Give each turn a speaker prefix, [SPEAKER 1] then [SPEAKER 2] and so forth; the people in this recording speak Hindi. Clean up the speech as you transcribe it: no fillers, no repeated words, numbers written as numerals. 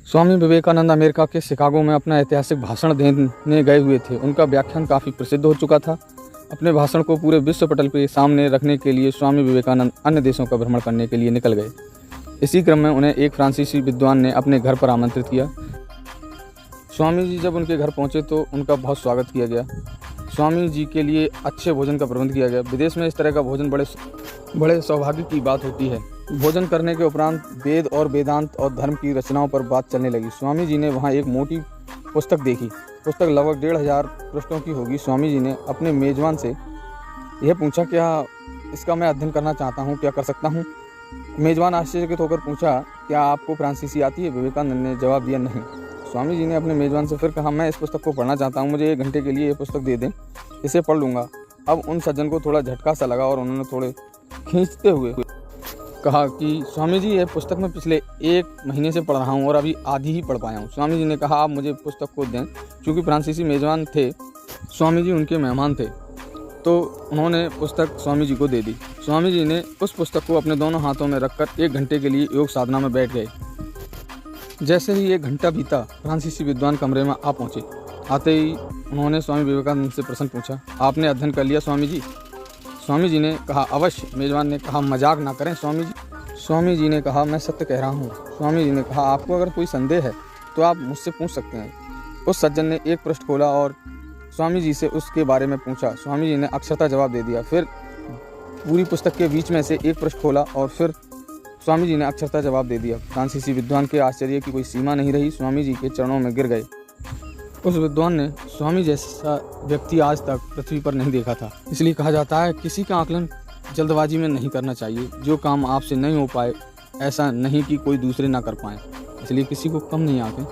[SPEAKER 1] स्वामी विवेकानंद अमेरिका के शिकागो में अपना ऐतिहासिक भाषण देने गए हुए थे। उनका व्याख्यान काफ़ी प्रसिद्ध हो चुका था। अपने भाषण को पूरे विश्व पटल के सामने रखने के लिए स्वामी विवेकानंद अन्य देशों का भ्रमण करने के लिए निकल गए। इसी क्रम में उन्हें एक फ्रांसीसी विद्वान ने अपने घर पर आमंत्रित किया। स्वामी जी जब उनके घर पहुंचे तो उनका बहुत स्वागत किया गया। स्वामी जी के लिए अच्छे भोजन का प्रबंध किया गया। विदेश में इस तरह का भोजन बड़े सौभाग्य की बात होती है। भोजन करने के उपरांत वेद और वेदांत और धर्म की रचनाओं पर बात चलने लगी। स्वामी जी ने वहाँ एक मोटी पुस्तक देखी। पुस्तक लगभग 1500 पृष्ठों की होगी। स्वामी जी ने अपने मेजबान से यह पूछा, क्या इसका मैं अध्ययन करना चाहता हूँ, क्या कर सकता हूँ? मेजबान आश्चर्यचकित होकर पूछा, क्या आपको फ्रांसीसी आती है? विवेकानंद ने जवाब दिया, नहीं। स्वामी जी ने अपने मेजबान से फिर कहा, मैं इस पुस्तक को पढ़ना चाहता हूँ, मुझे 1 घंटे के लिए ये पुस्तक दे दें, इसे पढ़ लूँगा। अब उन सज्जन को थोड़ा झटका सा लगा और उन्होंने थोड़े खींचते हुए कहा कि स्वामी जी, ये पुस्तक मैं पिछले 1 महीने से पढ़ रहा हूँ और अभी आधी ही पढ़ पाया हूँ। स्वामी जी ने कहा, आप मुझे पुस्तक को दें। चूँकि फ्रांसीसी मेजबान थे, स्वामी जी उनके मेहमान थे, तो उन्होंने पुस्तक स्वामी जी को दे दी। स्वामी जी ने उस पुस्तक को अपने दोनों हाथों में रखकर 1 घंटे के लिए योग साधना में बैठ गए। जैसे ही 1 घंटा बीता, फ्रांसीसी विद्वान कमरे में आ पहुँचे। आते ही उन्होंने स्वामी विवेकानंद से प्रश्न पूछा, आपने अध्ययन कर लिया स्वामी जी? स्वामी जी ने कहा, अवश्य। मेजबान ने कहा, मजाक ना करें स्वामी जी। स्वामी जी ने कहा, मैं सत्य कह रहा हूँ। स्वामी जी ने कहा, आपको अगर कोई संदेह है तो आप मुझसे पूछ सकते हैं। उस सज्जन ने एक पृष्ठ खोला और स्वामी जी से उसके बारे में पूछा। स्वामी जी ने अक्षरशः जवाब दे दिया। फिर पूरी पुस्तक के बीच में से एक पृष्ठ खोला और फिर स्वामी जी ने अक्षरशः जवाब दे दिया। फ्रांसीसी विद्वान के आश्चर्य की कोई सीमा नहीं रही। स्वामी जी के चरणों में गिर गए। उस विद्वान ने स्वामी जैसा व्यक्ति आज तक पृथ्वी पर नहीं देखा था। इसलिए कहा जाता है, किसी का आकलन जल्दबाजी में नहीं करना चाहिए। जो काम आपसे नहीं हो पाए, ऐसा नहीं कि कोई दूसरे ना कर पाए, इसलिए किसी को कम नहीं आंकें।